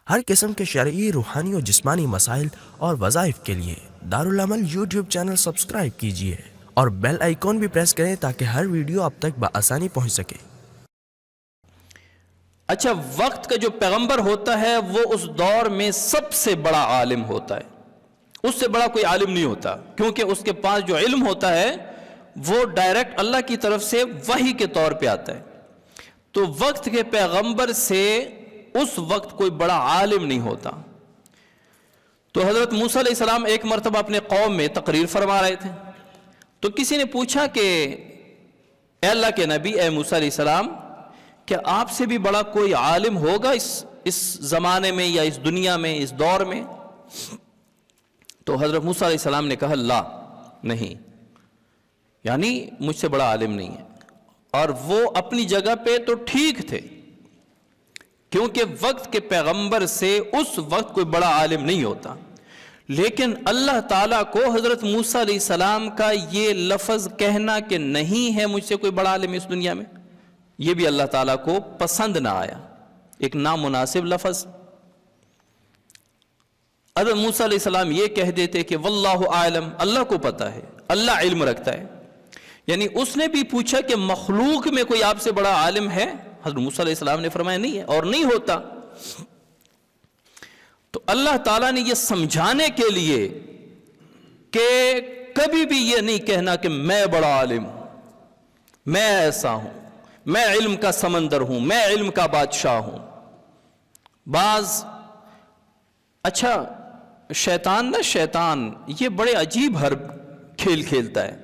ہر قسم کے شرعی، روحانی اور جسمانی مسائل اور وظائف کے لیے دارالعمل یوٹیوب چینل سبسکرائب کیجیے اور بیل آئیکن بھی پریس کریں تاکہ ہر ویڈیو آپ تک بآسانی پہنچ سکے۔ اچھا، وقت کا جو پیغمبر ہوتا ہے وہ اس دور میں سب سے بڑا عالم ہوتا ہے، اس سے بڑا کوئی عالم نہیں ہوتا، کیونکہ اس کے پاس جو علم ہوتا ہے وہ ڈائریکٹ اللہ کی طرف سے وحی کے طور پہ آتا ہے۔ تو وقت کے پیغمبر سے اس وقت کوئی بڑا عالم نہیں ہوتا۔ تو حضرت موسیٰ علیہ السلام ایک مرتبہ اپنے قوم میں تقریر فرما رہے تھے، تو کسی نے پوچھا کہ اے اللہ کے نبی، اے موسیٰ علیہ السلام، کیا آپ سے بھی بڑا کوئی عالم ہوگا اس زمانے میں یا اس دنیا میں، اس دور میں؟ تو حضرت موسیٰ علیہ السلام نے کہا لا، نہیں، یعنی مجھ سے بڑا عالم نہیں ہے۔ اور وہ اپنی جگہ پہ تو ٹھیک تھے، کیونکہ وقت کے پیغمبر سے اس وقت کوئی بڑا عالم نہیں ہوتا۔ لیکن اللہ تعالیٰ کو حضرت موسیٰ علیہ السلام کا یہ لفظ کہنا کہ نہیں ہے مجھ سے کوئی بڑا عالم اس دنیا میں، یہ بھی اللہ تعالیٰ کو پسند نہ آیا، ایک نامناسب لفظ۔ حضرت موسیٰ علیہ السلام یہ کہہ دیتے کہ واللہ اعلم، اللہ کو پتا ہے، اللہ علم رکھتا ہے۔ یعنی اس نے بھی پوچھا کہ مخلوق میں کوئی آپ سے بڑا عالم ہے؟ حضرت موسیٰ علیہ السلام نے فرمایا نہیں ہے اور نہیں ہوتا۔ تو اللہ تعالیٰ نے یہ سمجھانے کے لیے کہ کبھی بھی یہ نہیں کہنا کہ میں بڑا عالم ہوں، میں ایسا ہوں، میں علم کا سمندر ہوں، میں علم کا بادشاہ ہوں۔ اچھا، شیطان یہ بڑے عجیب کھیل کھیلتا ہے۔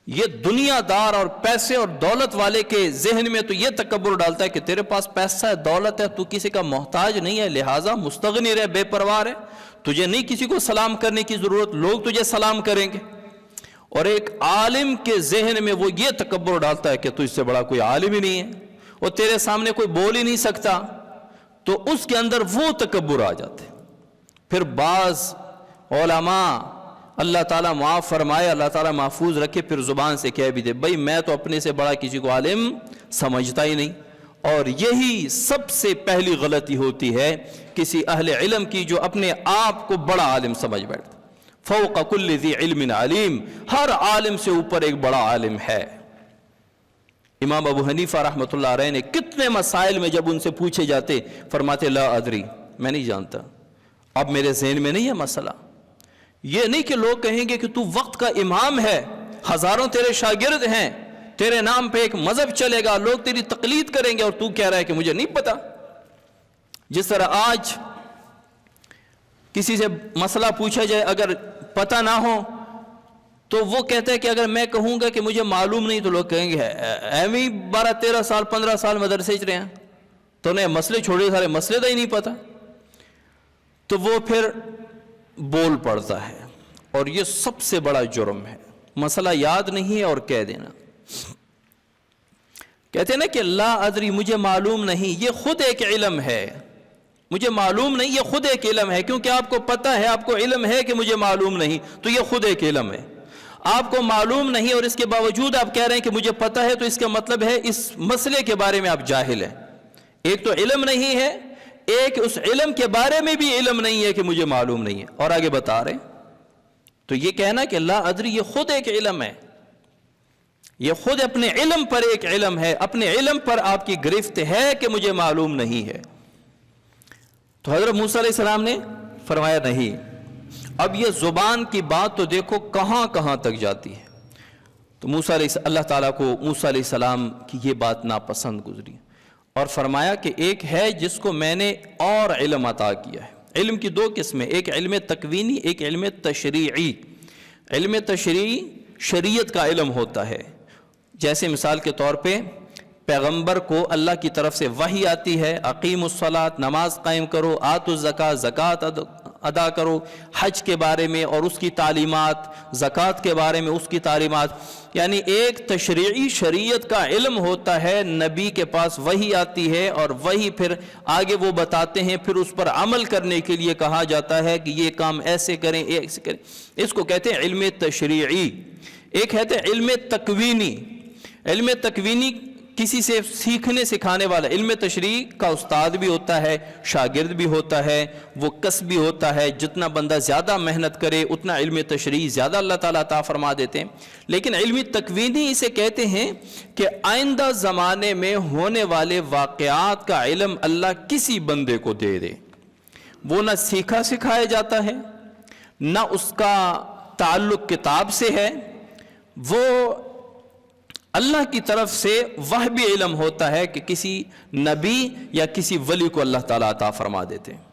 یہ دنیا دار اور پیسے اور دولت والے کے ذہن میں تو یہ تکبر ڈالتا ہے کہ تیرے پاس پیسہ ہے، دولت ہے، تو کسی کا محتاج نہیں ہے، لہٰذا مستغنی رہ، بے پرواہ ہے، تجھے نہیں کسی کو سلام کرنے کی ضرورت، لوگ تجھے سلام کریں گے۔ اور ایک عالم کے ذہن میں وہ یہ تکبر ڈالتا ہے کہ تو اس سے بڑا کوئی عالم ہی نہیں ہے، اور تیرے سامنے کوئی بول ہی نہیں سکتا، تو اس کے اندر وہ تکبر آ جاتے۔ پھر بعض علماء، اللہ تعالیٰ معاف فرمائے، اللہ تعالیٰ محفوظ رکھے، پھر زبان سے کہہ بھی دے بھئی میں تو اپنے سے بڑا کسی کو عالم سمجھتا ہی نہیں۔ اور یہی سب سے پہلی غلطی ہوتی ہے کسی اہل علم کی، جو اپنے آپ کو بڑا عالم سمجھ بیٹھتا۔ فوق کل ذی علم علیم، ہر عالم سے اوپر ایک بڑا عالم ہے۔ امام ابو حنیفہ رحمۃ اللہ علیہ نے کتنے مسائل میں جب ان سے پوچھے جاتے فرماتے لا ادری، میں نہیں جانتا، اب میرے ذہن میں نہیں ہے مسئلہ۔ یہ نہیں کہ لوگ کہیں گے کہ تو وقت کا امام ہے، ہزاروں تیرے شاگرد ہیں، تیرے نام پہ ایک مذہب چلے گا، لوگ تیری تقلید کریں گے، اور تو کہہ رہا ہے کہ مجھے نہیں پتا۔ جس طرح آج کسی سے مسئلہ پوچھا جائے، اگر پتہ نہ ہو تو وہ کہتا ہے کہ اگر میں کہوں گا کہ مجھے معلوم نہیں تو لوگ کہیں گے ایویں 12-13 سال 15 سال مدرسے چ رہے ہیں تو انہیں مسئلے چھوڑے، سارے مسئلے دا ہی نہیں پتا، تو وہ پھر بول پڑتا ہے، اور یہ سب سے بڑا جرم ہے۔ مسئلہ یاد نہیں ہے اور کہہ دینا، کہتے ہیں نا کہ لا ادری، مجھے معلوم نہیں، یہ خود ایک علم ہے۔ مجھے معلوم نہیں یہ خود ایک علم ہے، کیونکہ آپ کو پتہ ہے، آپ کو علم ہے کہ مجھے معلوم نہیں، تو یہ خود ایک علم ہے۔ آپ کو معلوم نہیں اور اس کے باوجود آپ کہہ رہے ہیں کہ مجھے پتہ ہے، تو اس کا مطلب ہے اس مسئلے کے بارے میں آپ جاہل ہیں۔ ایک تو علم نہیں ہے، ایک اس علم کے بارے میں بھی علم نہیں ہے کہ مجھے معلوم نہیں ہے، اور آگے بتا رہے ہیں۔ تو یہ کہنا کہ لا ادری یہ خود ایک علم ہے، یہ خود اپنے علم پر ایک علم ہے، اپنے علم پر آپ کی گرفت ہے کہ مجھے معلوم نہیں ہے۔ تو حضرت موسیٰ علیہ السلام نے فرمایا نہیں۔ اب یہ زبان کی بات تو دیکھو کہاں کہاں تک جاتی ہے۔ تو اللہ تعالیٰ کو موسیٰ علیہ السلام کی یہ بات ناپسند گزری، اور فرمایا کہ ایک ہے جس کو میں نے اور علم عطا کیا ہے۔ علم کی دو قسمیں، ایک علم تکوینی، ایک علم تشریعی۔ علم تشریعی شریعت کا علم ہوتا ہے، جیسے مثال کے طور پہ پیغمبر کو اللہ کی طرف سے وحی آتی ہے، اقیم الصلاۃ، نماز قائم کرو، آتوا الزکاۃ، زکوٰۃ ادا کرو، حج کے بارے میں اور اس کی تعلیمات، زکوٰۃ کے بارے میں اس کی تعلیمات، یعنی ایک تشریعی شریعت کا علم ہوتا ہے، نبی کے پاس وحی آتی ہے اور وہی پھر آگے وہ بتاتے ہیں، پھر اس پر عمل کرنے کے لیے کہا جاتا ہے کہ یہ کام ایسے کریں، ایسے کریں، اس کو کہتے ہیں علم تشریعی۔ ایک ہے علم تکوینی۔ علم تکوینی کسی سے سیکھنے سکھانے والا، علم تشریح کا استاد بھی ہوتا ہے، شاگرد بھی ہوتا ہے، وہ کسب بھی ہوتا ہے، جتنا بندہ زیادہ محنت کرے اتنا علم تشریح زیادہ اللہ تعالیٰ عطا فرما دیتے ہیں۔ لیکن علم تکوینی اسے کہتے ہیں کہ آئندہ زمانے میں ہونے والے واقعات کا علم اللہ کسی بندے کو دے دے، وہ نہ سیکھا سکھایا جاتا ہے، نہ اس کا تعلق کتاب سے ہے، وہ اللہ کی طرف سے وحی علم ہوتا ہے کہ کسی نبی یا کسی ولی کو اللہ تعالیٰ عطا فرما دیتے ہیں۔